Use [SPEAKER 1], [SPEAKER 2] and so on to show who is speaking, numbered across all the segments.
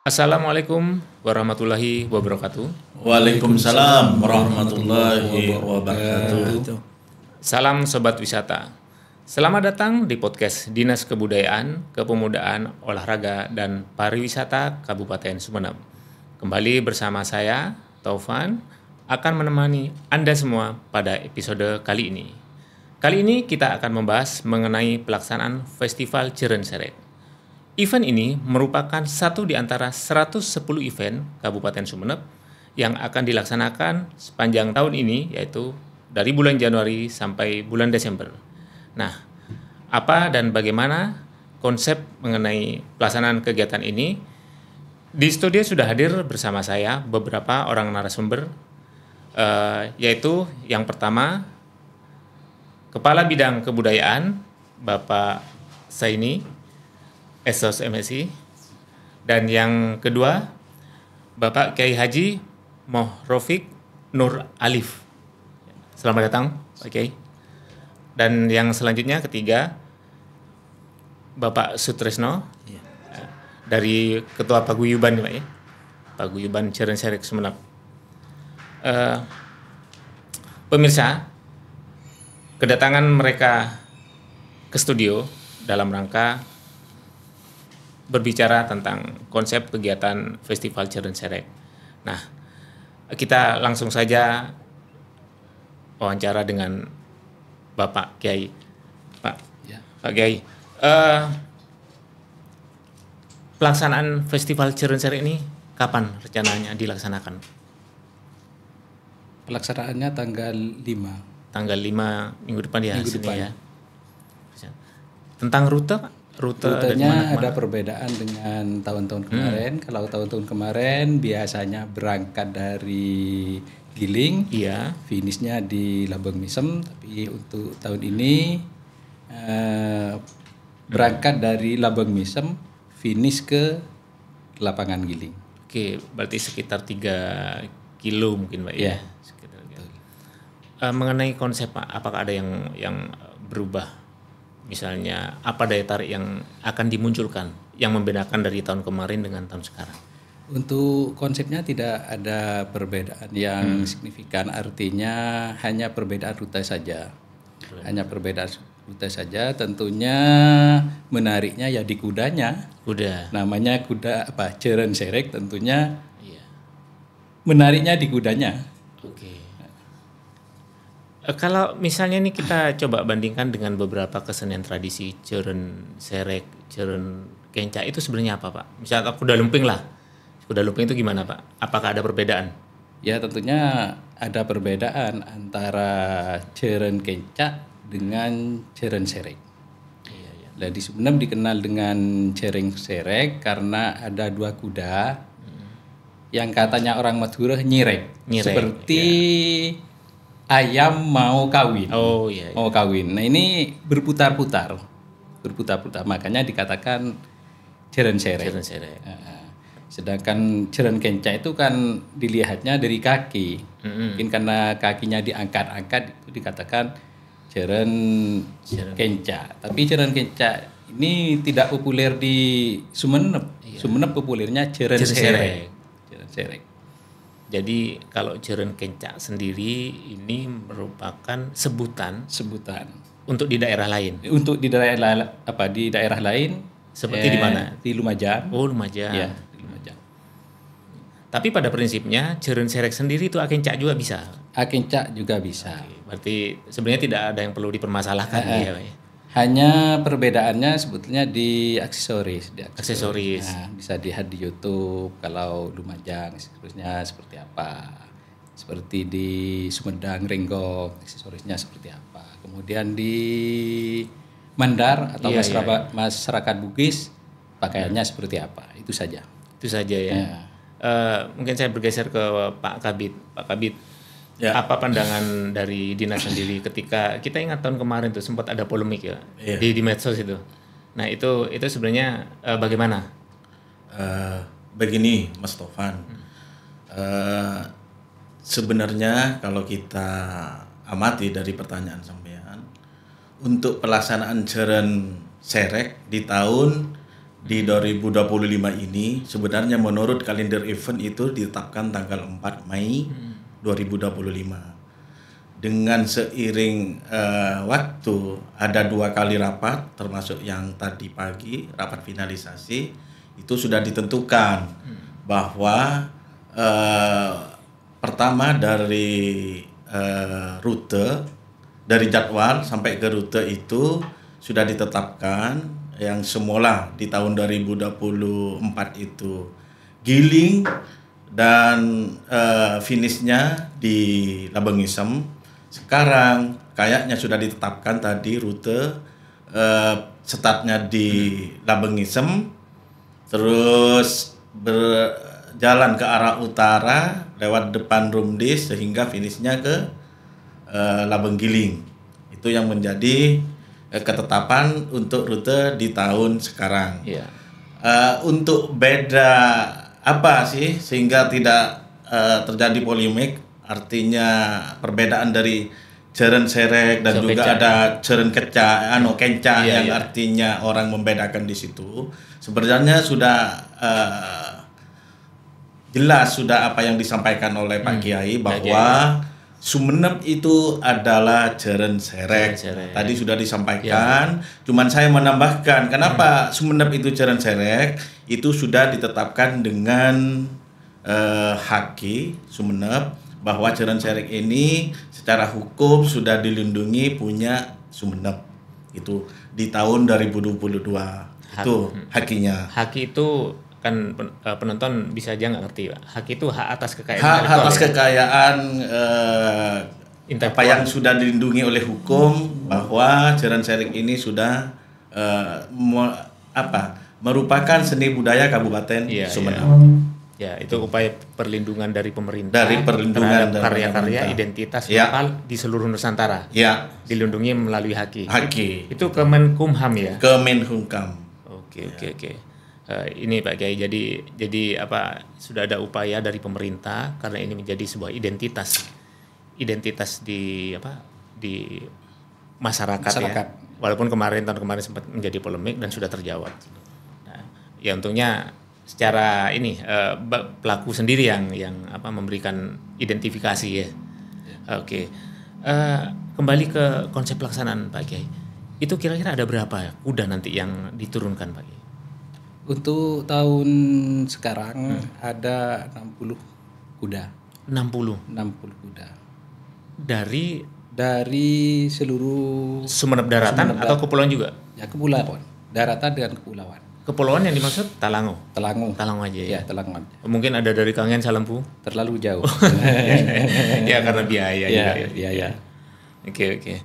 [SPEAKER 1] Assalamualaikum warahmatullahi wabarakatuh.
[SPEAKER 2] Waalaikumsalam warahmatullahi wabarakatuh.
[SPEAKER 1] Salam Sobat Wisata. Selamat datang di podcast Dinas Kebudayaan, Kepemudaan, Olahraga, dan Pariwisata Kabupaten Sumeneb. Kembali bersama saya, Taufan, akan menemani Anda semua pada episode kali ini. Kali ini kita akan membahas mengenai pelaksanaan Festival Jeren Serek. Event ini merupakan satu di antara 110 event Kabupaten Sumeneb yang akan dilaksanakan sepanjang tahun ini, yaitu dari bulan Januari sampai bulan Desember. Nah, apa dan bagaimana konsep mengenai pelaksanaan kegiatan ini? Di studio sudah hadir bersama saya beberapa orang narasumber, yaitu yang pertama, Kepala Bidang Kebudayaan, Bapak Saini, Esos MSI, dan yang kedua Bapak Kiai Haji Moh Rofiq Nur Alif. Selamat datang Pak Kiai. Dan yang selanjutnya ketiga Bapak Sutresno, dari Ketua Paguyuban Pak ya, Paguyuban Jeren Serek Sumeneb. Pemirsa, kedatangan mereka ke studio dalam rangka berbicara tentang konsep kegiatan Festival Jeren Serek. Nah, kita langsung saja wawancara dengan Bapak Kiai. Pak Kiai, pelaksanaan Festival Jeren Serek ini kapan rencananya dilaksanakan?
[SPEAKER 3] Pelaksanaannya tanggal 5.
[SPEAKER 1] Tanggal 5 minggu depan ya,
[SPEAKER 3] Minggu depan.
[SPEAKER 1] ya. Tentang rute, Pak?
[SPEAKER 3] Rutenya ada perbedaan dengan tahun-tahun kemarin. Kalau tahun-tahun kemarin biasanya berangkat dari Giling,
[SPEAKER 1] Iya.
[SPEAKER 3] finishnya di Labeng Misem. Tapi untuk tahun ini berangkat dari Labeng Misem, finish ke lapangan Giling.
[SPEAKER 1] Oke, berarti sekitar 3 kilo mungkin Pak ya.
[SPEAKER 3] Iya.
[SPEAKER 1] Sekitar, ya. Mengenai konsep Pak, apakah ada yang berubah? Misalnya apa daya tarik yang akan dimunculkan yang membedakan dari tahun kemarin dengan tahun sekarang?
[SPEAKER 3] Untuk konsepnya tidak ada perbedaan yang signifikan, artinya hanya perbedaan rute saja. Hanya perbedaan rute saja, tentunya menariknya ya di kudanya.
[SPEAKER 1] Kuda.
[SPEAKER 3] Namanya kuda apa? Jeren Serek, tentunya
[SPEAKER 1] Iya.
[SPEAKER 3] menariknya di kudanya.
[SPEAKER 1] Oke. Kalau misalnya nih kita coba bandingkan dengan beberapa kesenian tradisi Jeren Serek, Jeren Kencak, itu sebenarnya apa Pak? Misalnya kuda lumping lah. Kuda lumping itu gimana Pak? Apakah ada perbedaan?
[SPEAKER 3] Ya tentunya ada perbedaan antara Jeren Kencak dengan Jeren Serek.
[SPEAKER 1] Iya, iya.
[SPEAKER 3] Nah, di Sumeneb dikenal dengan Jeren Serek karena ada dua kuda yang katanya orang Madura nyirek.
[SPEAKER 1] Nyirek,
[SPEAKER 3] Seperti ayam mau kawin.
[SPEAKER 1] Oh iya.
[SPEAKER 3] Mau kawin. Nah ini berputar-putar. Makanya dikatakan Jeren Serek.
[SPEAKER 1] Jeren Serek.
[SPEAKER 3] Sedangkan Jeren Kencak itu kan dilihatnya dari kaki. Mungkin karena kakinya diangkat-angkat itu dikatakan Jeren Kencak. Tapi Jeren Kencak ini tidak populer di Sumeneb. Sumeneb populernya Jeren Serek. Jeren Serek.
[SPEAKER 1] Jadi kalau Jeren Kencak sendiri ini merupakan sebutan untuk di daerah lain.
[SPEAKER 3] Untuk di daerah lain
[SPEAKER 1] Seperti di mana?
[SPEAKER 3] Di Lumajang.
[SPEAKER 1] Oh, Lumajang.
[SPEAKER 3] Ya, di Lumajang.
[SPEAKER 1] Tapi pada prinsipnya Jeren Serek sendiri itu Kencak juga bisa.
[SPEAKER 3] Kencak juga bisa.
[SPEAKER 1] Berarti sebenarnya tidak ada yang perlu dipermasalahkan ya, Pak.
[SPEAKER 3] Hanya perbedaannya sebetulnya di aksesoris.
[SPEAKER 1] Aksesoris.
[SPEAKER 3] Nah, bisa dilihat di YouTube kalau Lumajang aksesorisnya seperti apa. Seperti di Sumedang Renggong aksesorisnya seperti apa. Kemudian di Mandar atau masyarakat Bugis pakaiannya seperti apa. Itu saja.
[SPEAKER 1] Itu saja ya. Mungkin saya bergeser ke Pak Kabid. Pak Kabid, apa pandangan dari dinas sendiri ketika kita ingat tahun kemarin tuh sempat ada polemik ya di medsos itu. Nah itu sebenarnya bagaimana?
[SPEAKER 2] Begini Mas Tovan, sebenarnya kalau kita amati dari pertanyaan sampean, untuk pelaksanaan Jeren Serek di tahun di 2025 ini sebenarnya menurut kalender event itu ditetapkan tanggal 4 Mei 2025. Dengan seiring waktu ada 2 kali rapat, termasuk yang tadi pagi rapat finalisasi, itu sudah ditentukan bahwa pertama dari rute, dari jadwal sampai ke rute itu sudah ditetapkan, yang semula di tahun 2024 itu Giling dan finishnya di Labengisem. Sekarang kayaknya sudah ditetapkan tadi rute startnya di Labengisem, terus berjalan ke arah utara lewat depan Rumdis sehingga finishnya ke Labenggiling. Itu yang menjadi ketetapan untuk rute di tahun sekarang.
[SPEAKER 1] Iya.
[SPEAKER 2] Untuk beda apa sih sehingga tidak terjadi polemik? Artinya perbedaan dari Jeren Serek dan juga ada Jeren Kenca, yang artinya orang membedakan di situ. Sebenarnya sudah jelas sudah apa yang disampaikan oleh Pak Kiai bahwa Sumeneb itu adalah Jeren Serek. Tadi sudah disampaikan. Cuman saya menambahkan kenapa Sumeneb itu Jeren Serek itu sudah ditetapkan dengan Haki Sumeneb, bahwa Jeren Serek ini secara hukum sudah dilindungi punya Sumeneb itu di tahun 2022. Itu hakinya.
[SPEAKER 1] Haki itu kan penonton bisa aja nggak ngerti, Pak. Haki itu hak atas kekayaan.
[SPEAKER 2] Hak atas kekayaan apa yang sudah dilindungi oleh hukum, bahwa Jeren Serek ini sudah merupakan seni budaya Kabupaten Sumeneb.
[SPEAKER 1] Ya, itu upaya perlindungan dari pemerintah.
[SPEAKER 2] Dari perlindungan
[SPEAKER 1] terhadap karya-karya identitas lokal di seluruh Nusantara.
[SPEAKER 2] Ya.
[SPEAKER 1] Dilindungi melalui Haki.
[SPEAKER 2] Haki.
[SPEAKER 1] Itu Kemenkumham ya.
[SPEAKER 2] Kemenkumham.
[SPEAKER 1] Oke. Ini Pak Kiai, jadi apa, sudah ada upaya dari pemerintah karena ini menjadi sebuah identitas di masyarakat. Ya. Walaupun tahun kemarin sempat menjadi polemik dan sudah terjawab. Nah, ya untungnya secara ini pelaku sendiri yang memberikan identifikasi ya. Oke. Kembali ke konsep pelaksanaan Pak Kiai. Itu kira-kira ada berapa kuda nanti yang diturunkan Pak Kiai?
[SPEAKER 3] Untuk tahun sekarang ada 60 kuda.
[SPEAKER 1] 60
[SPEAKER 3] kuda.
[SPEAKER 1] Dari
[SPEAKER 3] seluruh
[SPEAKER 1] Sumeneb daratan atau kepulauan juga?
[SPEAKER 3] Ya, kepulauan. Daratan dan kepulauan.
[SPEAKER 1] Kepulauan yang dimaksud Talango aja ya.
[SPEAKER 3] Talango aja.
[SPEAKER 1] Mungkin ada dari Kangen Salempu.
[SPEAKER 3] Terlalu jauh.
[SPEAKER 1] Ya karena biaya juga ya.
[SPEAKER 3] Biaya.
[SPEAKER 1] Oke.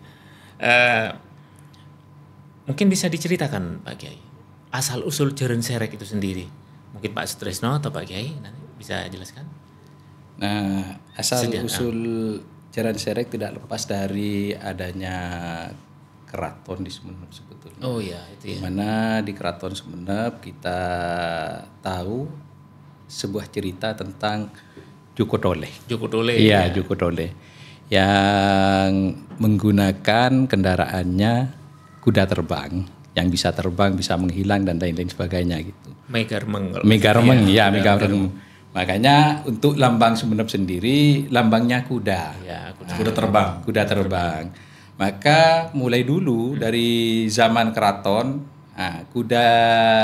[SPEAKER 1] Mungkin bisa diceritakan Pak Kiai asal usul Jeren Serek itu sendiri. Mungkin Pak Sutresno atau Pak Kiai nanti bisa jelaskan.
[SPEAKER 3] Nah, asal usul Jeren Serek tidak lepas dari adanya keraton di Sumeneb sebetulnya.
[SPEAKER 1] Oh iya, itu ya.
[SPEAKER 3] Dimana di keraton Sumeneb kita tahu sebuah cerita tentang Joko Tole. Iya, Joko Tole. Yang menggunakan kendaraannya kuda terbang, yang bisa terbang, bisa menghilang dan lain-lain sebagainya gitu.
[SPEAKER 1] Megarmeng.
[SPEAKER 3] Megarmeng. Makanya untuk lambang Sumeneb sendiri lambangnya kuda.
[SPEAKER 1] Ya,
[SPEAKER 2] kuda terbang.
[SPEAKER 3] Maka mulai dulu dari zaman keraton, kuda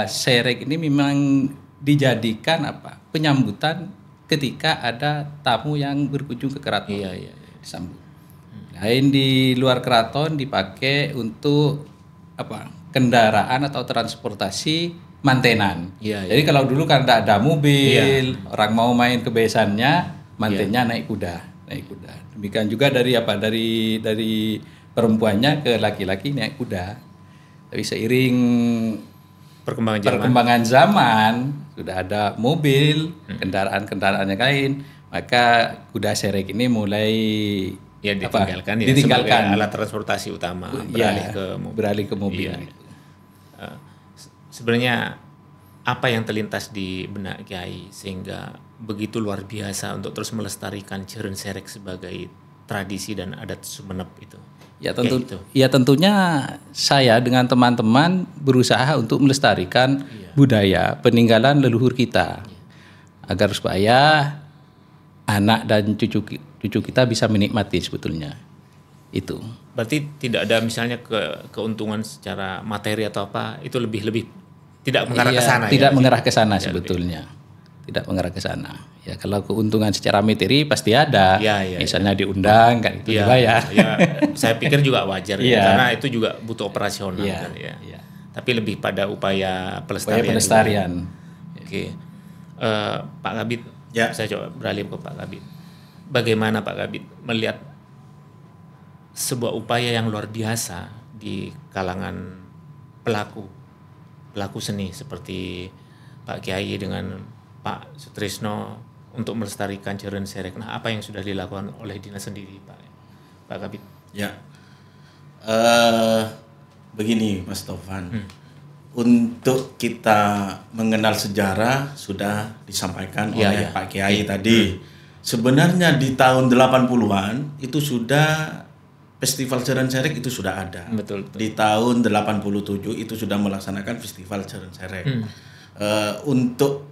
[SPEAKER 3] serek ini memang dijadikan penyambutan ketika ada tamu yang berkunjung ke keraton.
[SPEAKER 1] Iya.
[SPEAKER 3] Disambut. Lain di luar keraton dipakai untuk kendaraan atau transportasi mantenan. Jadi kalau dulu kan tidak ada mobil, orang mau main ke besannya, mantennya naik kuda. Demikian juga dari perempuannya ke laki-laki naik kuda. Tapi seiring perkembangan zaman sudah ada mobil, kendaraan-kendaraan yang lain, maka kuda serek ini mulai
[SPEAKER 1] ditinggalkan sebagai alat transportasi utama,
[SPEAKER 3] beralih ke mobil.
[SPEAKER 1] Sebenarnya apa yang terlintas di benak Kiai sehingga begitu luar biasa untuk terus melestarikan Jeren Serek sebagai tradisi dan adat Sumeneb itu?
[SPEAKER 3] Ya tentunya saya dengan teman-teman berusaha untuk melestarikan budaya peninggalan leluhur kita agar supaya anak dan cucu kita bisa menikmati sebetulnya itu.
[SPEAKER 1] Berarti tidak ada misalnya keuntungan secara materi atau apa, itu lebih tidak mengarah ke sana.
[SPEAKER 3] Tidak mengarah ke sana sebetulnya. Tidak mengarah ke sana. Ya kalau keuntungan secara materi pasti ada. Misalnya diundang kan itu dibayar.
[SPEAKER 1] Ya, saya pikir juga wajar karena itu juga butuh operasional kan ya. Tapi lebih pada upaya pelestarian. Oke. Pak Kabid, saya coba beralih ke Pak Kabid. Bagaimana Pak Kabid melihat sebuah upaya yang luar biasa di kalangan pelaku seni seperti Pak Kiai dengan Pak Sutrisno untuk melestarikan Jeren Serek. Nah, apa yang sudah dilakukan oleh Dinas sendiri, Pak Kabid?
[SPEAKER 2] Ya, begini Mas Taufan. Untuk kita mengenal sejarah sudah disampaikan oleh Pak Kiai tadi. Sebenarnya di tahun 80-an itu sudah Festival Jeren Serek itu sudah ada.
[SPEAKER 1] Betul.
[SPEAKER 2] Di tahun 87 itu sudah melaksanakan Festival Jeren Serek. Untuk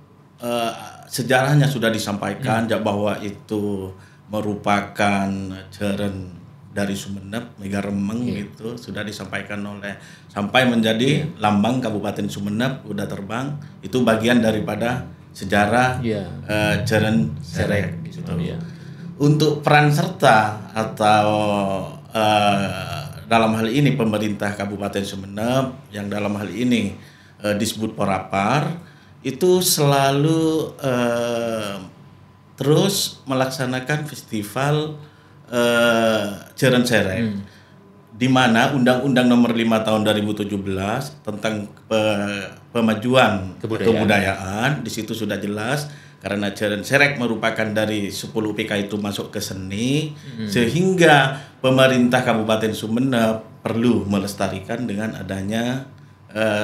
[SPEAKER 2] sejarahnya sudah disampaikan bahwa itu merupakan jeren dari Sumeneb, Mega Remeng gitu, sudah disampaikan oleh sampai menjadi lambang Kabupaten Sumeneb, udah terbang, itu bagian daripada sejarah Jeren Serek gitu. Untuk peran serta atau dalam hal ini pemerintah Kabupaten Sumeneb yang dalam hal ini disebut Porapar itu selalu terus melaksanakan festival Jeren Serek, di mana Undang-Undang Nomor 5 Tahun 2017 tentang pemajuan kebudayaan di situ sudah jelas karena Jeren Serek merupakan dari 10 PK itu masuk ke seni, sehingga pemerintah Kabupaten Sumeneb perlu melestarikan dengan adanya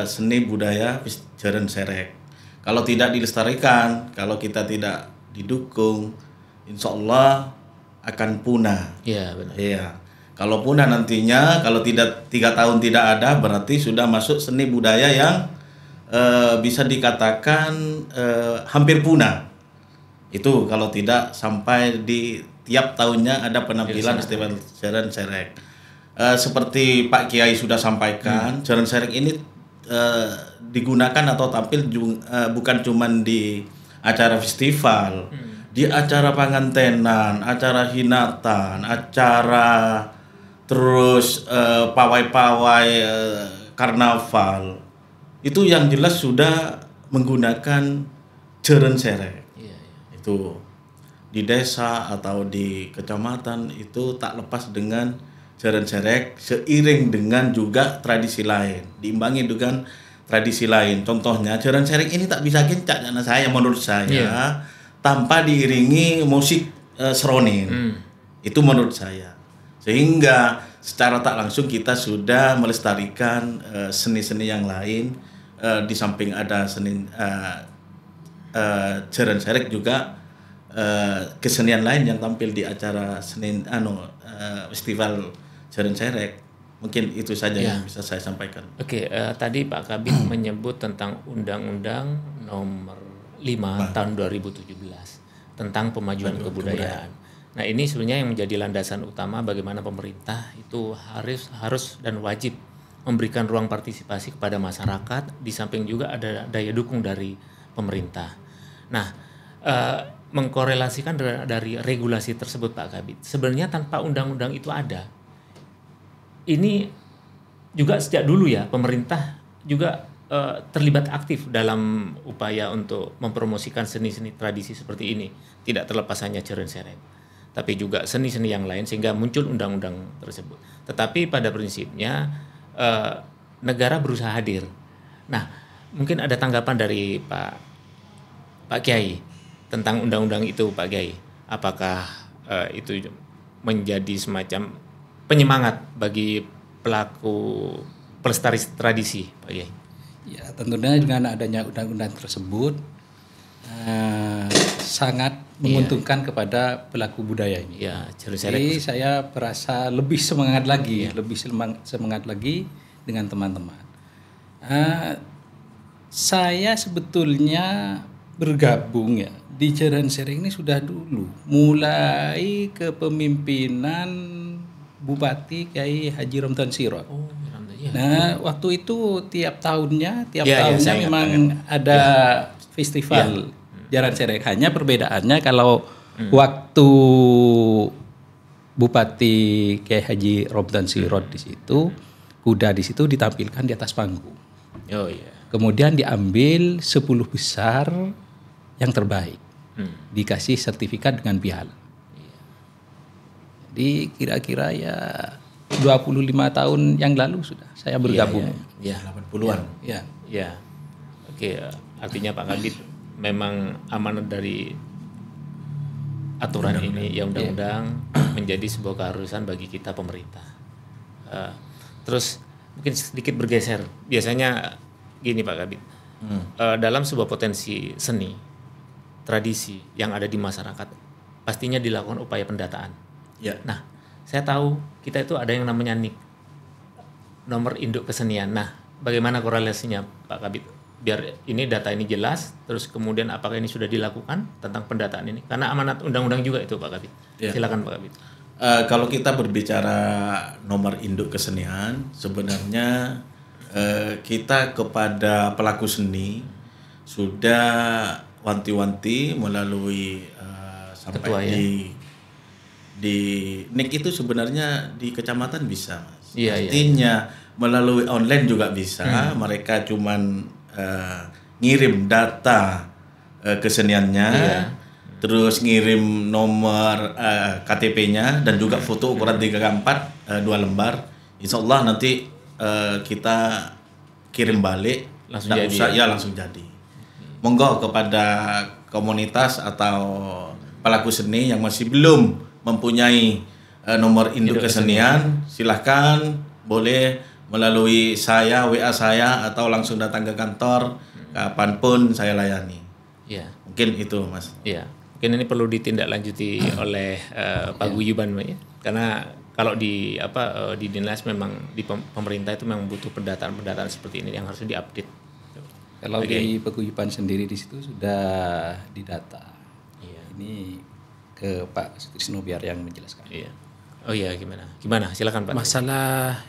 [SPEAKER 2] seni budaya Jeren Serek. Kalau tidak dilestarikan, kalau kita tidak didukung, insya Allah akan punah.
[SPEAKER 1] Iya benar.
[SPEAKER 2] Iya. Kalau punah nantinya, kalau tidak 3 tahun tidak ada, berarti sudah masuk seni budaya yang bisa dikatakan hampir punah. Itu kalau tidak sampai di tiap tahunnya ada penampilan festival Jeren Serek. Seperti Pak Kiai sudah sampaikan, Jeren Serek ini digunakan atau tampil bukan cuma di acara festival, di acara pangantenan, acara hinatan, acara terus pawai-pawai karnaval. Itu yang jelas sudah menggunakan Jeren Serek. Itu di desa atau di kecamatan itu tak lepas dengan Jeren Serek, seiring dengan juga tradisi lain, diimbangi dengan tradisi lain. Contohnya Jeren Serek ini tak bisa kencak karena saya menurut saya tanpa diiringi musik seronin. Itu menurut saya. Sehingga secara tak langsung kita sudah melestarikan seni-seni yang lain, di samping ada seni Jeren Serek juga kesenian lain yang tampil di acara festival Jeren Serek. Mungkin itu saja yang bisa saya sampaikan.
[SPEAKER 1] Oke, tadi Pak Kabid menyebut tentang Undang-Undang Nomor 5 Tahun 2017 tentang pemajuan kebudayaan. Nah, ini sebenarnya yang menjadi landasan utama bagaimana pemerintah itu harus dan wajib memberikan ruang partisipasi kepada masyarakat, di samping juga ada daya dukung dari pemerintah. Nah, mengkorelasikan dari regulasi tersebut Pak Kabid, sebenarnya tanpa undang-undang itu ada. Ini juga sejak dulu ya pemerintah juga terlibat aktif dalam upaya untuk mempromosikan seni-seni tradisi seperti ini. Tidak terlepas hanya Jeren Serek, tapi juga seni-seni yang lain sehingga muncul undang-undang tersebut. Tetapi pada prinsipnya negara berusaha hadir. Nah, mungkin ada tanggapan dari Pak Kiai tentang undang-undang itu, Pak Kiai. Apakah itu menjadi semacam penyemangat bagi pelaku pelestari tradisi, Pak Kiai?
[SPEAKER 3] Ya, tentunya dengan adanya undang-undang tersebut sangat menguntungkan kepada pelaku budaya ini.
[SPEAKER 1] Ya, Jeren Serek.
[SPEAKER 3] Jadi saya merasa lebih semangat lagi, semangat lagi dengan teman-teman. Saya sebetulnya bergabung ya di Jeren Serek ini sudah dulu, mulai kepemimpinan Bupati Kiai Haji Romdan Sirot.
[SPEAKER 1] Oh, ya.
[SPEAKER 3] Nah, waktu itu tiap tahunnya
[SPEAKER 1] saya
[SPEAKER 3] memang ada festival Jeren Serek. Hanya perbedaannya kalau waktu Bupati Kiai Haji Romdan Sirot di situ, kuda di situ ditampilkan di atas panggung.
[SPEAKER 1] Oh iya.
[SPEAKER 3] Kemudian diambil 10 besar yang terbaik. Dikasih sertifikat dengan piala. Jadi kira-kira ya 25 tahun yang lalu sudah saya bergabung.
[SPEAKER 1] Ya,
[SPEAKER 2] 80-an.
[SPEAKER 3] Ya.
[SPEAKER 1] ya. Oke, artinya Pak Kabid memang amanat dari aturan ini, ya undang-undang menjadi sebuah keharusan bagi kita pemerintah. Terus mungkin sedikit bergeser. Biasanya gini Pak Kabid, dalam sebuah potensi seni, tradisi yang ada di masyarakat, pastinya dilakukan upaya pendataan.
[SPEAKER 2] Ya.
[SPEAKER 1] Nah, saya tahu kita itu ada yang namanya NIK, nomor induk kesenian. Nah, bagaimana korelasinya Pak Kabid? Biar ini data ini jelas, terus kemudian apakah ini sudah dilakukan tentang pendataan ini? Karena amanat undang-undang juga itu Pak Kabid.
[SPEAKER 2] Ya.
[SPEAKER 1] Silakan Pak Kabid.
[SPEAKER 2] Kalau kita berbicara nomor induk kesenian, sebenarnya kita kepada pelaku seni sudah wanti-wanti melalui sampai
[SPEAKER 1] Ketua, ya?
[SPEAKER 2] di NIK itu sebenarnya di kecamatan bisa, Mas.
[SPEAKER 1] Iya,
[SPEAKER 2] Artinya melalui online juga bisa. Mereka cuman ngirim data keseniannya, terus ngirim nomor KTP-nya dan juga foto ukuran 3x4 2 lembar. Insya Allah nanti kita kirim balik,
[SPEAKER 1] Langsung
[SPEAKER 2] nggak
[SPEAKER 1] jadi,
[SPEAKER 2] usah, ya langsung jadi. Monggo kepada komunitas atau pelaku seni yang masih belum mempunyai nomor induk kesenian, silahkan boleh melalui saya, WA saya, atau langsung datang ke kantor, kapanpun saya layani.
[SPEAKER 1] Iya.
[SPEAKER 2] Mungkin itu, Mas.
[SPEAKER 1] Iya. Mungkin ini perlu ditindaklanjuti oleh Pak Guyuban, Pak, ya. Karena kalau di di dinas memang di pemerintah itu memang butuh pendataan seperti ini yang harus diupdate.
[SPEAKER 3] Kalau di Paguyuban sendiri di situ sudah didata.
[SPEAKER 1] Iya.
[SPEAKER 3] Ini ke Pak Sutrisno biar yang menjelaskan.
[SPEAKER 1] Iya. Oh iya, gimana? Gimana? Silakan Pak.
[SPEAKER 4] Masalah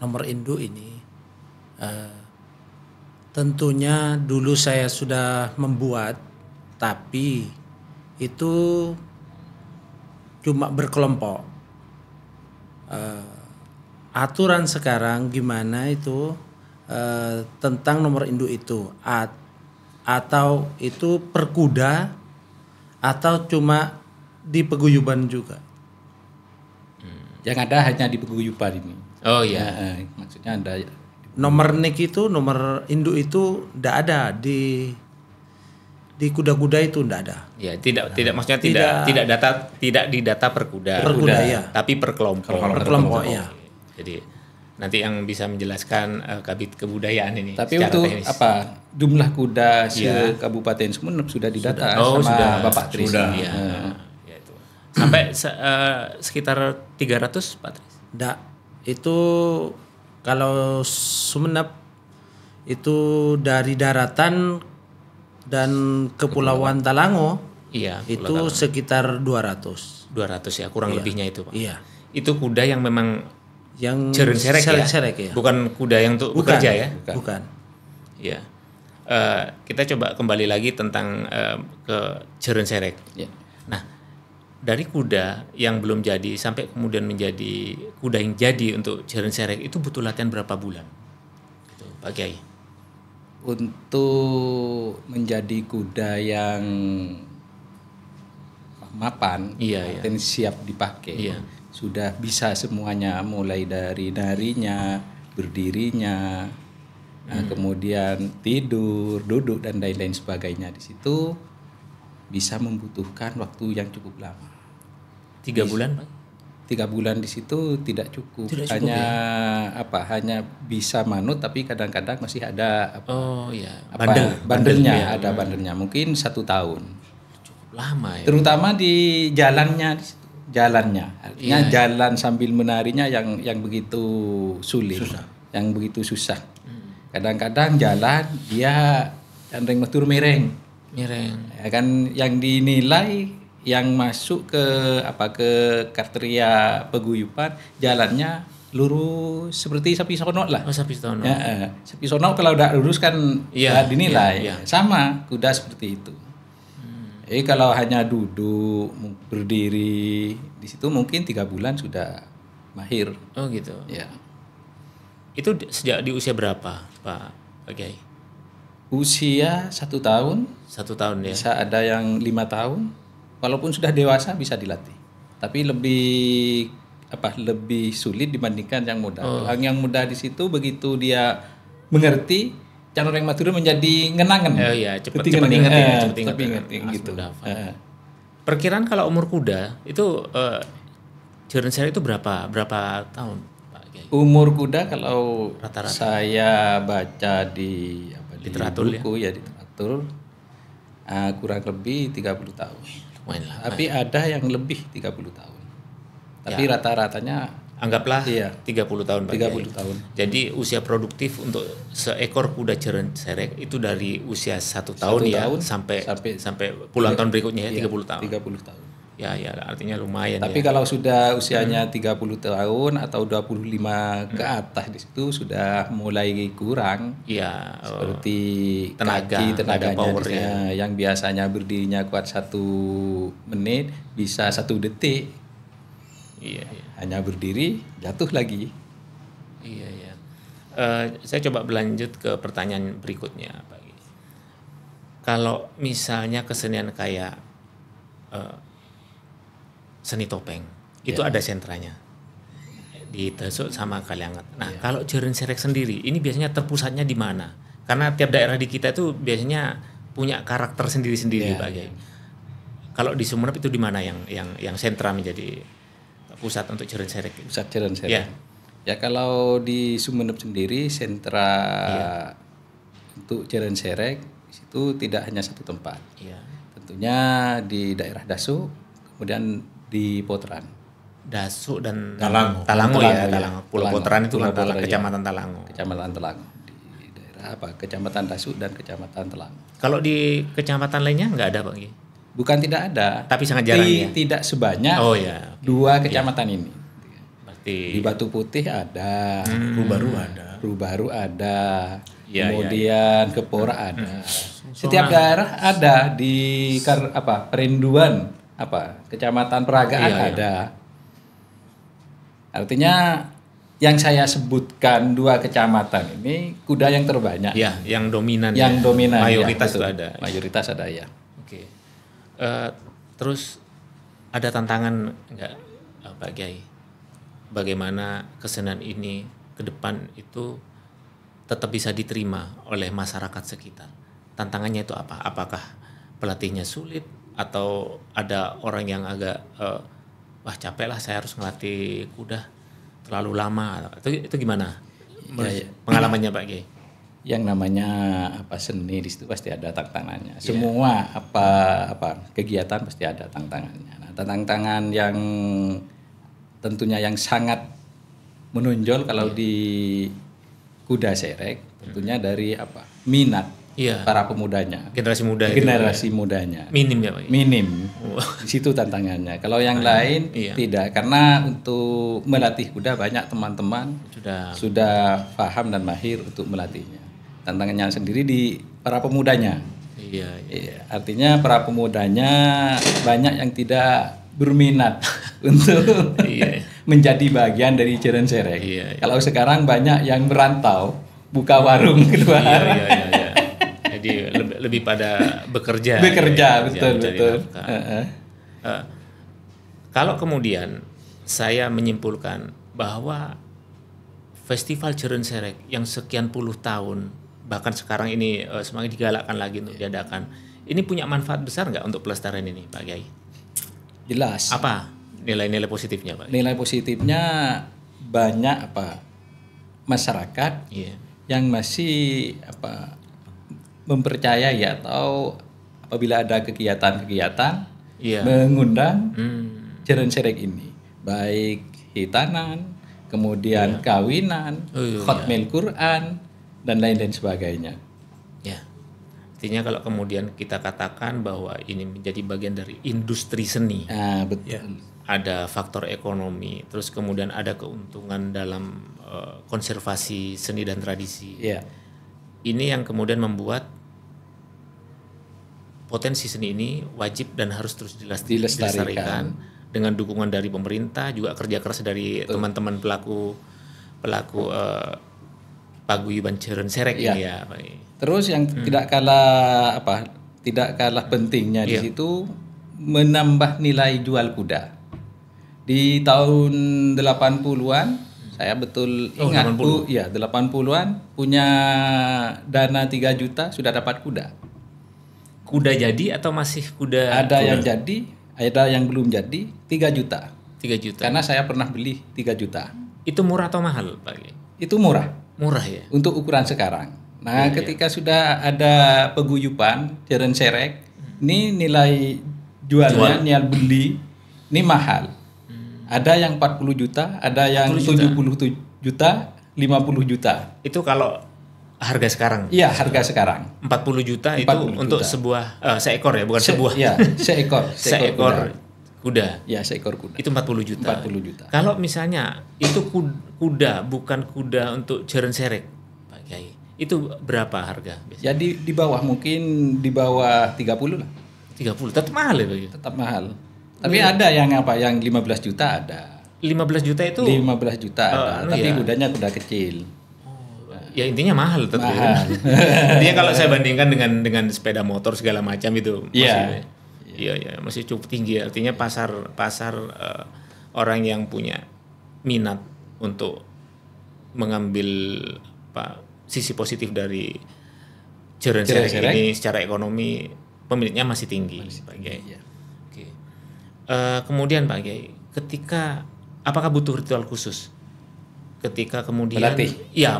[SPEAKER 4] nomor induk ini tentunya dulu saya sudah membuat, tapi itu cuma berkelompok. Aturan sekarang gimana itu tentang nomor induk itu, atau itu per kuda atau cuma di Paguyuban juga?
[SPEAKER 3] Yang ada hanya di Paguyuban ini.
[SPEAKER 1] Oh iya.
[SPEAKER 3] Maksudnya ada
[SPEAKER 4] Nomor NIK itu, nomor induk itu tidak ada di kuda-kuda itu, tidak ada.
[SPEAKER 1] Ya, tidak maksudnya tidak didata per kuda.
[SPEAKER 4] Per kuda, ya.
[SPEAKER 1] Tapi per kelompok.
[SPEAKER 4] Per kelompok, ya.
[SPEAKER 1] Jadi nanti yang bisa menjelaskan Kabid Kebudayaan ini.
[SPEAKER 3] Tapi
[SPEAKER 1] secara
[SPEAKER 3] untuk
[SPEAKER 1] teknis.
[SPEAKER 3] jumlah kuda se-Kabupaten Sumeneb sudah didata sama Bapak Tris.
[SPEAKER 2] Sudah.
[SPEAKER 1] Iya. Ya, itu. Sampai sekitar 300 Pak Tris.
[SPEAKER 4] Tidak, itu kalau Sumeneb itu dari daratan dan Kepulauan Talango,
[SPEAKER 1] Iya.
[SPEAKER 4] itu sekitar 200.
[SPEAKER 1] 200 ya, kurang lebihnya itu Pak.
[SPEAKER 4] Iya.
[SPEAKER 1] Itu kuda yang memang
[SPEAKER 4] Yang
[SPEAKER 1] Jeren Serek ya?
[SPEAKER 4] ya.
[SPEAKER 1] Bukan kuda yang untuk bekerja ya?
[SPEAKER 4] Bukan.
[SPEAKER 1] Iya. Kita coba kembali lagi tentang ke Jeren Serek.
[SPEAKER 3] Ya.
[SPEAKER 1] Nah, dari kuda yang belum jadi sampai kemudian menjadi kuda yang jadi untuk Jeren Serek itu butuh latihan berapa bulan? Gitu, Pak Kiai.
[SPEAKER 3] Untuk menjadi kuda yang mapan, dan siap dipakai.
[SPEAKER 1] Iya.
[SPEAKER 3] Sudah bisa semuanya, mulai dari narinya, berdirinya, kemudian tidur, duduk dan lain-lain sebagainya. Di situ bisa membutuhkan waktu yang cukup lama.
[SPEAKER 1] 3 bulan, Pak?
[SPEAKER 3] 3 bulan di situ tidak cukup.
[SPEAKER 4] Tidak cukup,
[SPEAKER 3] hanya hanya bisa manut, tapi kadang-kadang masih ada bandelnya, ada bandelnya. Mungkin 1 tahun.
[SPEAKER 1] lama ya.
[SPEAKER 3] Terutama di jalannya, artinya jalan sambil menarinya yang begitu sulit, yang begitu susah. Kadang-kadang jalan dia cenderung metur miring, ya kan, yang dinilai yang masuk ke kriteria paguyuban jalannya lurus seperti sapi sono lah.
[SPEAKER 1] Oh, sapi sono.
[SPEAKER 3] Ya, sapi sono kalau udah lurus kan dinilai. Sama kuda seperti itu. Kalau hanya duduk berdiri di situ mungkin 3 bulan sudah mahir.
[SPEAKER 1] Oh gitu.
[SPEAKER 3] Ya.
[SPEAKER 1] Itu sejak di usia berapa, Pak Kiai?
[SPEAKER 3] Usia 1 tahun.
[SPEAKER 1] 1 tahun ya.
[SPEAKER 3] Bisa ada yang 5 tahun. Walaupun sudah dewasa bisa dilatih. Tapi lebih sulit dibandingkan yang muda. Yang muda di situ begitu dia mengerti, cara yang matur menjadi ngenangen.
[SPEAKER 1] Oh iya, cepat ingetin
[SPEAKER 3] gitu.
[SPEAKER 1] Perkiraan kalau umur kuda itu jeren serek itu berapa tahun, Pak Kiai?
[SPEAKER 3] Umur kuda kalau
[SPEAKER 1] Rata-rata.
[SPEAKER 3] saya baca di
[SPEAKER 1] literatur
[SPEAKER 3] buku ya literatur kurang lebih 30 tahun.
[SPEAKER 1] Lumayan lah.
[SPEAKER 3] Tapi ada yang lebih 30 tahun. Tapi rata-ratanya
[SPEAKER 1] anggaplah
[SPEAKER 3] 30
[SPEAKER 1] tahun, Pak Kiai.
[SPEAKER 3] 30 tahun.
[SPEAKER 1] Jadi usia produktif untuk seekor kuda jeren serek itu dari usia 1 tahun sampai puluhan tahun berikutnya ya, 30 tahun.
[SPEAKER 3] 30 tahun.
[SPEAKER 1] Ya artinya lumayan.
[SPEAKER 3] Tapi kalau sudah usianya 30 tahun atau 25 ke atas di situ sudah mulai kurang.
[SPEAKER 1] Iya.
[SPEAKER 3] Seperti
[SPEAKER 1] tenaga
[SPEAKER 3] tenaganya
[SPEAKER 1] power
[SPEAKER 3] yang biasanya berdirinya kuat 1 menit bisa 1 detik.
[SPEAKER 1] Iya.
[SPEAKER 3] Hanya berdiri jatuh lagi.
[SPEAKER 1] Iya. Saya coba berlanjut ke pertanyaan berikutnya, Pak. Kalau misalnya kesenian kayak seni topeng, itu ada sentranya di Tesuk sama Kaliangat. Nah, kalau jeren serek sendiri, ini biasanya terpusatnya di mana? Karena tiap daerah di kita itu biasanya punya karakter sendiri-sendiri, Pak Kiai. Kalau di Sumeneb itu di mana yang sentra menjadi pusat untuk jeren serek?
[SPEAKER 3] Pusat jeren serek. Ya kalau di Sumeneb sendiri sentra untuk jeren serek itu tidak hanya satu tempat. Tentunya di daerah Dasuk, kemudian di Potran.
[SPEAKER 1] Dasuk dan
[SPEAKER 2] Talango.
[SPEAKER 1] Pulau Potran itu Kecamatan Talango.
[SPEAKER 3] Kecamatan Talango. Di daerah Kecamatan Dasuk dan Kecamatan Talango.
[SPEAKER 1] Kalau di kecamatan lainnya nggak ada, Pak Kiai?
[SPEAKER 3] Bukan tidak ada,
[SPEAKER 1] tapi sangat jarang ya.
[SPEAKER 3] Tidak sebanyak 2 kecamatan ini.
[SPEAKER 1] Berarti
[SPEAKER 3] di Batu Putih ada, Rubaru ada, kemudian Kepora ada. Setiap daerah ada di Perinduan Kecamatan Peragaan ada. Artinya yang saya sebutkan 2 kecamatan ini kuda yang terbanyak.
[SPEAKER 1] Ya, yang dominan.
[SPEAKER 3] Mayoritas
[SPEAKER 1] itu ada.
[SPEAKER 3] Mayoritas ada ya.
[SPEAKER 1] Oke. Terus ada tantangan enggak, Pak Kiai? Bagaimana kesenian ini ke depan itu tetap bisa diterima oleh masyarakat sekitar? Tantangannya itu apa? Apakah pelatihnya sulit atau ada orang yang agak wah capek lah saya harus ngelatih kuda terlalu lama? Itu gimana? Pengalamannya, Pak Kiai?
[SPEAKER 3] Yang namanya seni di situ pasti ada tantangannya. Semua kegiatan pasti ada tantangannya. Nah, tantangan yang tentunya yang sangat menonjol kalau di kuda serek tentunya dari minat para pemudanya.
[SPEAKER 1] Generasi muda.
[SPEAKER 3] Mudanya.
[SPEAKER 1] Minim ya, Pak?
[SPEAKER 3] Minim. Di situ tantangannya. Kalau yang lain tidak, karena untuk melatih kuda banyak teman-teman sudah paham dan mahir untuk melatihnya. Tantangannya sendiri di para pemudanya. Artinya para pemudanya banyak yang tidak berminat untuk menjadi bagian dari jeren serek. Kalau sekarang banyak yang merantau, buka warung kedua.
[SPEAKER 1] Jadi lebih pada bekerja.
[SPEAKER 3] Betul.
[SPEAKER 1] Kalau kemudian saya menyimpulkan bahwa festival jeren serek yang sekian puluh tahun bahkan sekarang ini semakin digalakkan lagi untuk diadakan, ini punya manfaat besar nggak untuk pelestarian ini, Pak Kiai?
[SPEAKER 3] Jelas.
[SPEAKER 1] Apa nilai-nilai positifnya, Pak?
[SPEAKER 3] Nilai positifnya banyak masyarakat yang masih mempercayai atau apabila ada kegiatan-kegiatan
[SPEAKER 1] Iya.
[SPEAKER 3] mengundang Jeren Serek ini, baik hitanan, kemudian kawinan, khotmil Quran dan lain-lain sebagainya.
[SPEAKER 1] Ya. Artinya kalau kemudian kita katakan bahwa ini menjadi bagian dari industri seni,
[SPEAKER 3] Nah, betul.
[SPEAKER 4] Ya.
[SPEAKER 1] ada faktor ekonomi, terus kemudian ada keuntungan dalam konservasi seni dan tradisi.
[SPEAKER 3] Iya.
[SPEAKER 1] Ini yang kemudian membuat potensi seni ini wajib dan harus terus dilestarikan dengan dukungan dari pemerintah, juga kerja keras dari teman-teman pelaku paguyuban Jeren Serek
[SPEAKER 3] Iya.
[SPEAKER 1] ini ya, Pak.
[SPEAKER 3] Terus yang tidak kalah pentingnya di situ menambah nilai jual kuda. Di tahun 80-an saya betul ingat 80-an punya dana 3 juta sudah dapat kuda.
[SPEAKER 1] Kuda jadi atau masih kuda?
[SPEAKER 3] Ada yang jadi, ada yang belum jadi, 3 juta.
[SPEAKER 1] 3 juta.
[SPEAKER 3] Karena saya pernah beli 3 juta.
[SPEAKER 1] Itu murah atau mahal, Pak?
[SPEAKER 3] Itu murah
[SPEAKER 1] Murah ya.
[SPEAKER 3] untuk ukuran sekarang. Nah, ketika sudah ada paguyuban Jeren Serek, ini nilai jualnya, nilai beli ini mahal. Ada yang 40 juta, ada yang 70 juta, 50 juta.
[SPEAKER 1] Itu kalau harga sekarang.
[SPEAKER 3] Iya, harga sekarang.
[SPEAKER 1] 40 juta itu
[SPEAKER 3] 40
[SPEAKER 1] untuk
[SPEAKER 3] juta.
[SPEAKER 1] sebuah seekor ya, bukan sebuah.
[SPEAKER 3] Iya, seekor
[SPEAKER 1] Seekor kuda.
[SPEAKER 3] Ya, seekor kuda.
[SPEAKER 1] Itu 40 juta.
[SPEAKER 3] 40 juta.
[SPEAKER 1] Kalau misalnya itu kuda bukan kuda untuk Jeren Serek, Pak Kiai. Itu berapa harga biasanya?
[SPEAKER 3] Ya di bawah, mungkin di bawah 30 lah.
[SPEAKER 1] 30. Tetap mahal ya, Pak Kiai.
[SPEAKER 3] Tetap mahal. Tapi ada yang yang 15 juta ada.
[SPEAKER 1] 15 juta itu
[SPEAKER 3] 15 juta ada, tapi
[SPEAKER 1] ya.
[SPEAKER 3] kudanya kuda kecil.
[SPEAKER 1] Ya intinya mahal tetap.
[SPEAKER 3] Mahal.
[SPEAKER 1] Intinya kalau saya bandingkan dengan sepeda motor segala macam itu
[SPEAKER 3] Iya.
[SPEAKER 1] Iya, masih cukup tinggi. Artinya pasar orang yang punya minat untuk mengambil sisi positif dari Jeren Serek ini secara ekonomi, pemiliknya masih tinggi, Pak Kiai.
[SPEAKER 3] Iya.
[SPEAKER 1] Oke. Kemudian Pak Kiai, apakah butuh ritual khusus? Ketika kemudian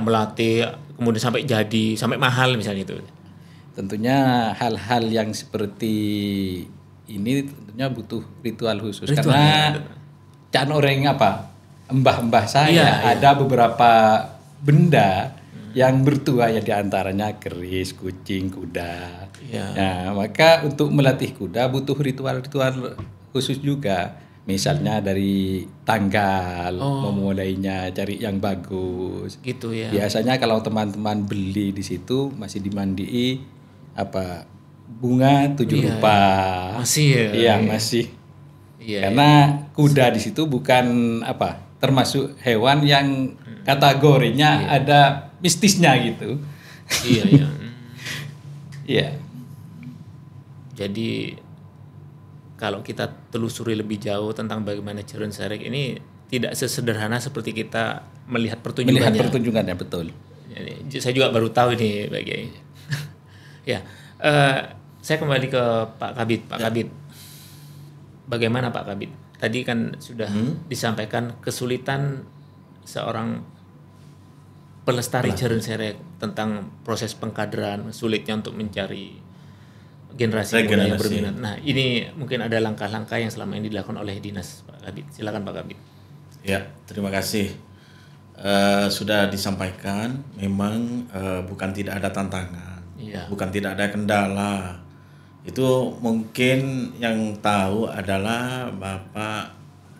[SPEAKER 1] melatih kemudian sampai jadi, sampai mahal misalnya itu.
[SPEAKER 3] Tentunya hal-hal yang seperti ini tentunya butuh ritual khusus karena can orang mbah-mbah saya ada beberapa benda yang bertua ya, diantaranya keris, kucing, kuda. Nah, maka untuk melatih kuda butuh ritual-ritual khusus juga. Misalnya dari tanggal memulainya, cari yang bagus.
[SPEAKER 1] Gitu ya.
[SPEAKER 3] Biasanya kalau teman-teman beli di situ masih dimandii bunga 7 rupa.
[SPEAKER 1] Masih ya.
[SPEAKER 3] Iya, masih.
[SPEAKER 1] Iya.
[SPEAKER 3] Karena kuda di situ bukan termasuk hewan yang kategorinya ada mistisnya gitu.
[SPEAKER 1] Iya.
[SPEAKER 3] Iya.
[SPEAKER 1] Jadi kalau kita telusuri lebih jauh tentang bagaimana Jeren Serek ini tidak sesederhana seperti kita melihat pertunjukannya.
[SPEAKER 3] Melihat pertunjukannya, betul.
[SPEAKER 1] Jadi, saya juga baru tahu ini Pak Kiai. Ya, saya kembali ke Pak Kabid. Pak Kabid, bagaimana Pak Kabid? Tadi kan sudah disampaikan kesulitan seorang pelestari Jeren Serek tentang proses pengkaderan, sulitnya untuk mencari generasi muda yang berminat. Nah, ini mungkin ada langkah-langkah yang selama ini dilakukan oleh dinas, Pak Kabid. Silakan Pak Kabid.
[SPEAKER 2] Ya, terima kasih. Sudah disampaikan, memang bukan tidak ada tantangan, bukan tidak ada kendala. Itu mungkin yang tahu adalah Bapak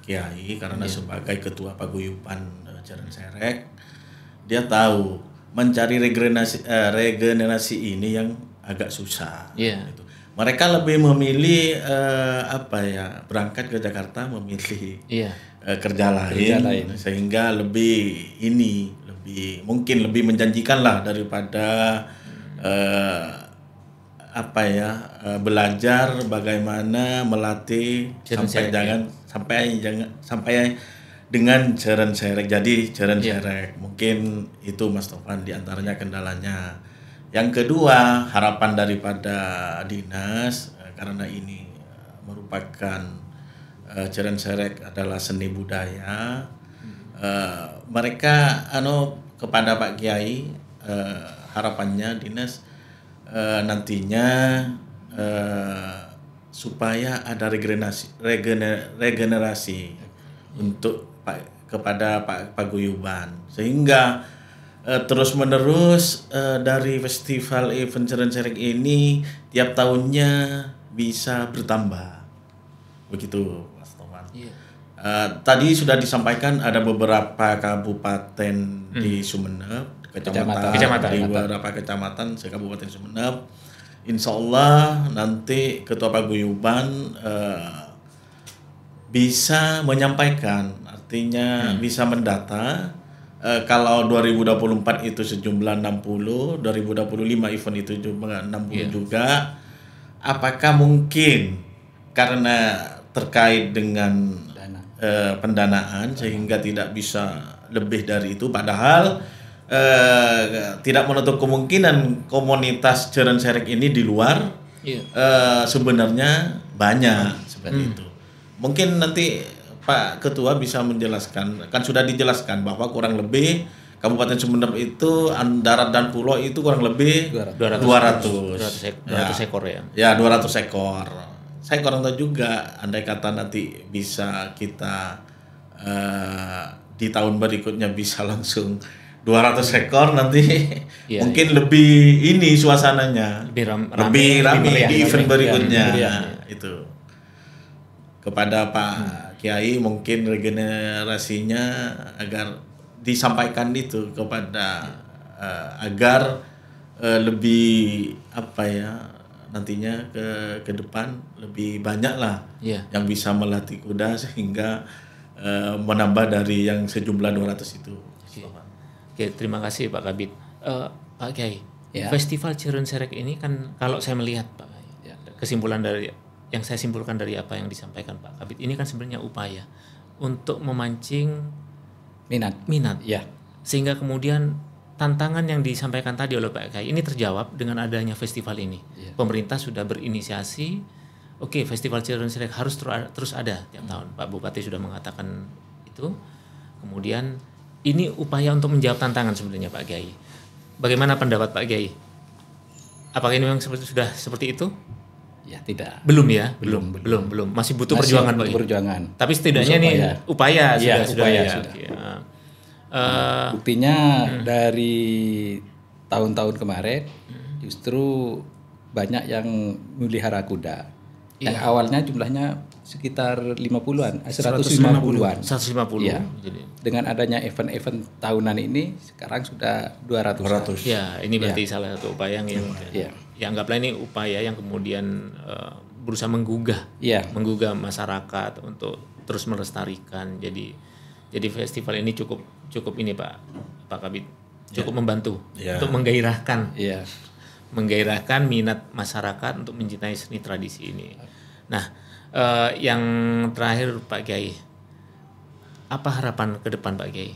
[SPEAKER 2] Kiai, karena sebagai ketua paguyuban Jeren Serek, dia tahu mencari regenerasi ini yang agak susah. Gitu. Mereka lebih memilih berangkat ke Jakarta, memilih kerja lain, sehingga lebih mungkin lebih menjanjikan lah daripada belajar bagaimana melatih sampai dengan Jeren Serek. Jadi Jeren Serek mungkin itu Mas Tovan diantaranya kendalanya. Yang kedua, harapan daripada dinas, karena ini merupakan Jeren Serek adalah seni budaya, mereka kepada Pak Kiai, harapannya dinas nantinya supaya ada regenerasi untuk kepada Pak Paguyuban, sehingga terus menerus dari festival event Jeren Serek ini tiap tahunnya bisa bertambah, begitu Mas Toman. Tadi sudah disampaikan ada beberapa kabupaten di Sumeneb, kecamatan di beberapa kecamatan se-Kabupaten Sumeneb. Insya Allah nanti Ketua Paguyuban bisa menyampaikan, artinya bisa mendata kalau 2024 itu sejumlah 60, 2025 event itu jumlah 60 juga. Apakah mungkin karena terkait dengan pendanaan sehingga tidak bisa lebih dari itu, padahal tidak menutup kemungkinan komunitas Jeren Serek ini di luar sebenarnya banyak seperti itu. Mungkin nanti Pak Ketua bisa menjelaskan, kan sudah dijelaskan bahwa kurang lebih Kabupaten Sumeneb itu darat dan pulau itu kurang lebih 200
[SPEAKER 1] ekor ya.
[SPEAKER 2] Ya, 200 ekor. Saya kurang tahu juga, andai kata nanti bisa kita di tahun berikutnya bisa langsung 200 ekor nanti mungkin lebih ini suasananya lebih ramai di event berikutnya itu. Kepada Pak Kiai mungkin regenerasinya agar disampaikan itu kepada agar lebih nantinya ke depan lebih banyak lah yang bisa melatih kuda sehingga menambah dari yang sejumlah 200 itu.
[SPEAKER 1] Oke, terima kasih Pak Kabid. Pak Kiai, Festival Jeren Serek ini kan kalau saya melihat Pak, kesimpulan dari yang saya simpulkan dari apa yang disampaikan Pak Kabid, ini kan sebenarnya upaya untuk memancing minat. Ya. Sehingga kemudian tantangan yang disampaikan tadi oleh Pak Kiai ini terjawab dengan adanya festival ini. Pemerintah sudah berinisiasi, Festival Jeren Serek harus terus ada tiap tahun. Pak Bupati sudah mengatakan itu. Kemudian ini upaya untuk menjawab tantangan sebenarnya Pak Kiai. Bagaimana pendapat Pak Kiai? Apakah ini memang sudah seperti itu?
[SPEAKER 3] Ya, tidak.
[SPEAKER 1] Belum ya? Belum. Masih butuh perjuangan Pak Kiai.
[SPEAKER 3] Perjuangan.
[SPEAKER 1] Tapi setidaknya ini upaya sudah.
[SPEAKER 3] Buktinya dari tahun-tahun kemarin justru banyak yang melihara kuda. Yang awalnya jumlahnya sekitar 150-an.
[SPEAKER 1] 150.
[SPEAKER 3] Ya. Dengan adanya event-event tahunan ini sekarang sudah 200.
[SPEAKER 1] Ya, ini berarti salah satu upaya yang ya anggaplah ini upaya yang kemudian berusaha menggugah masyarakat untuk terus melestarikan. Jadi festival ini cukup ini Pak Kabid, cukup membantu untuk menggairahkan minat masyarakat untuk mencintai seni tradisi ini. Nah, yang terakhir Pak Kiai, apa harapan ke depan Pak Kiai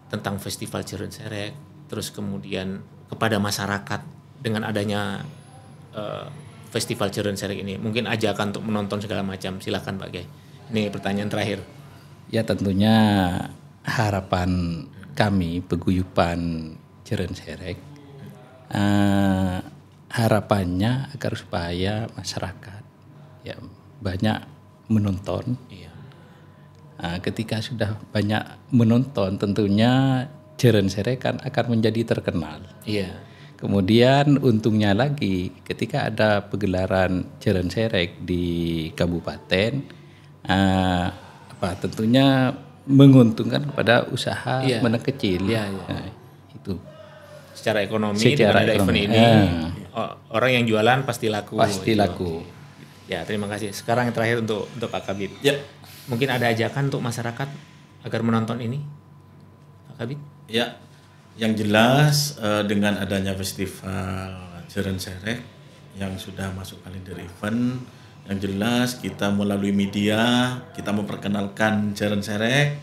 [SPEAKER 1] tentang Festival Jeren Serek, terus kemudian kepada masyarakat dengan adanya Festival Jeren Serek ini, mungkin ajakan untuk menonton segala macam, silakan Pak Kiai. Ini pertanyaan terakhir.
[SPEAKER 3] Ya, tentunya harapan kami Paguyuban Jeren Serek, harapannya agar supaya masyarakat banyak menonton. Ketika sudah banyak menonton, tentunya Jeren Serek kan akan menjadi terkenal. Kemudian untungnya lagi ketika ada pegelaran Jeren Serek di kabupaten, tentunya menguntungkan kepada usaha menengah kecil. Nah, itu
[SPEAKER 1] secara ekonomi dengan ada event ini, orang yang jualan pasti laku. Ya, terima kasih. Sekarang yang terakhir untuk Pak Kabid. Mungkin ada ajakan untuk masyarakat agar menonton ini, Pak Kabid?
[SPEAKER 2] Ya, yang jelas dengan adanya festival Jeren Serek yang sudah masuk kalender event, yang jelas kita melalui media kita memperkenalkan Jeren Serek.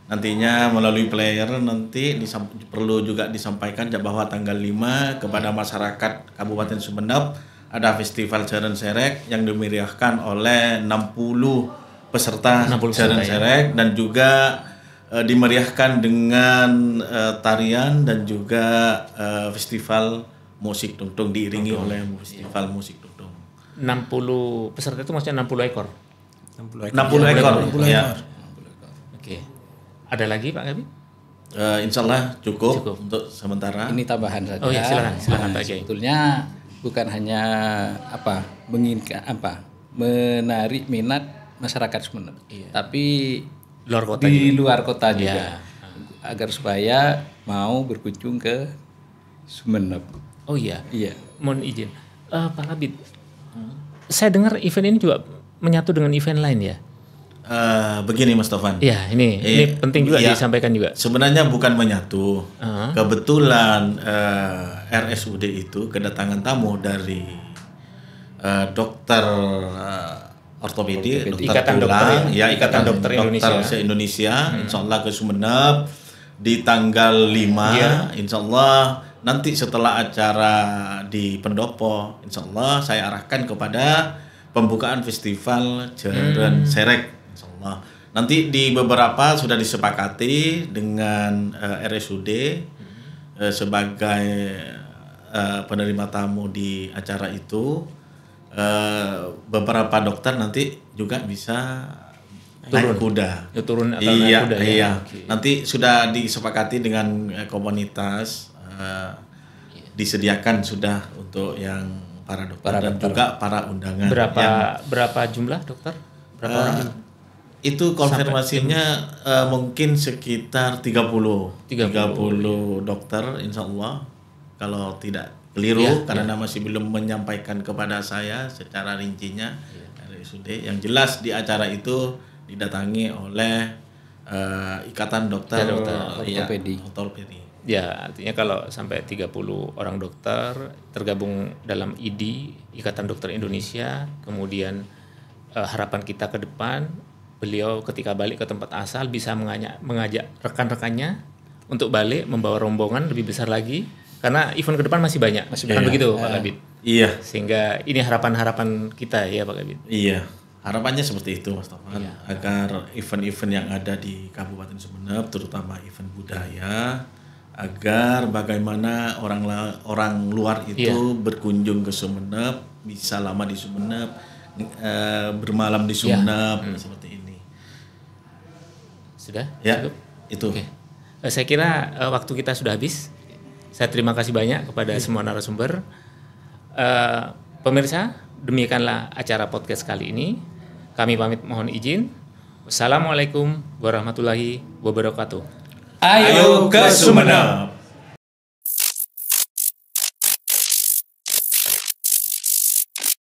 [SPEAKER 2] Nantinya melalui player nanti perlu juga disampaikan bahwa tanggal 5 kepada masyarakat Kabupaten Sumeneb ada festival Jeren Serek yang dimeriahkan oleh 60 peserta Jeren Serek dan juga dimeriahkan dengan tarian dan juga festival musik dungdung diiringi oleh festival musik dungdung.
[SPEAKER 1] 60 peserta itu maksudnya 60 ekor.
[SPEAKER 2] 60 ekor. Ya.
[SPEAKER 1] Oke. Ada lagi Pak Kabid?
[SPEAKER 2] Insya Allah cukup untuk sementara.
[SPEAKER 3] Ini tambahan saja.
[SPEAKER 1] Oh ya, silakan Pak Kiai.
[SPEAKER 3] Sebetulnya bukan hanya menginginkan menarik minat masyarakat Sumeneb, tapi
[SPEAKER 1] Luar kota
[SPEAKER 3] di
[SPEAKER 1] juga.
[SPEAKER 3] luar kota juga, agar supaya mau berkunjung ke Sumeneb.
[SPEAKER 1] Oh iya.
[SPEAKER 3] Iya.
[SPEAKER 1] Mohon izin. Pak Kabid. Saya dengar event ini juga menyatu dengan event lain ya.
[SPEAKER 2] Begini Mas Tovan.
[SPEAKER 1] Iya, ini penting juga disampaikan juga.
[SPEAKER 2] Sebenarnya bukan menyatu. Kebetulan RSUD itu kedatangan tamu dari dokter ortopedi,
[SPEAKER 1] Ikatan
[SPEAKER 2] tulang,
[SPEAKER 1] Dokter, Ikatan Dokter Indonesia.
[SPEAKER 2] se-Indonesia, Insya Allah ke Sumeneb di tanggal 5, Insya Allah nanti setelah acara di Pendopo, Insya Allah saya arahkan kepada pembukaan festival Jeren Serek. Allah. Nanti di beberapa sudah disepakati dengan RSUD sebagai penerima tamu di acara itu. Beberapa dokter nanti juga bisa naik kuda.
[SPEAKER 1] Ya, turun atau
[SPEAKER 2] iya,
[SPEAKER 1] naik kuda
[SPEAKER 2] iya.
[SPEAKER 1] ya. Okay.
[SPEAKER 2] Nanti sudah disepakati dengan komunitas disediakan sudah untuk yang para dokter dan juga para undangan.
[SPEAKER 1] Berapa jumlah dokter? Berapa orang?
[SPEAKER 2] Itu konfirmasinya mungkin sekitar 30 dokter insya Allah, kalau tidak keliru karena masih belum menyampaikan kepada saya secara rincinya RSUD. Yang jelas di acara itu didatangi oleh Ikatan Dokter Ortopedi.
[SPEAKER 1] Ya, artinya kalau sampai 30 orang dokter tergabung dalam IDI, Ikatan Dokter Indonesia, kemudian harapan kita ke depan beliau ketika balik ke tempat asal bisa mengajak rekan-rekannya untuk balik membawa rombongan lebih besar lagi, karena event ke depan masih banyak. Kan begitu Pak Kabid?
[SPEAKER 2] Iya.
[SPEAKER 1] Sehingga ini harapan-harapan kita ya Pak Kabid.
[SPEAKER 2] Iya. Harapannya seperti itu Mas Tovan, agar event-event yang ada di Kabupaten Sumeneb, terutama event budaya, agar bagaimana orang luar itu berkunjung ke Sumeneb, bisa lama di Sumeneb, bermalam di Sumeneb, seperti ini.
[SPEAKER 1] Sudah?
[SPEAKER 2] Ya,
[SPEAKER 1] cukup?
[SPEAKER 2] itu.
[SPEAKER 1] Oke. Saya kira waktu kita sudah habis. Saya terima kasih banyak kepada semua narasumber. Pemirsa, demikianlah acara podcast kali ini. Kami pamit mohon izin. Wassalamualaikum warahmatullahi wabarakatuh.
[SPEAKER 3] Ayo ke Sumeneb.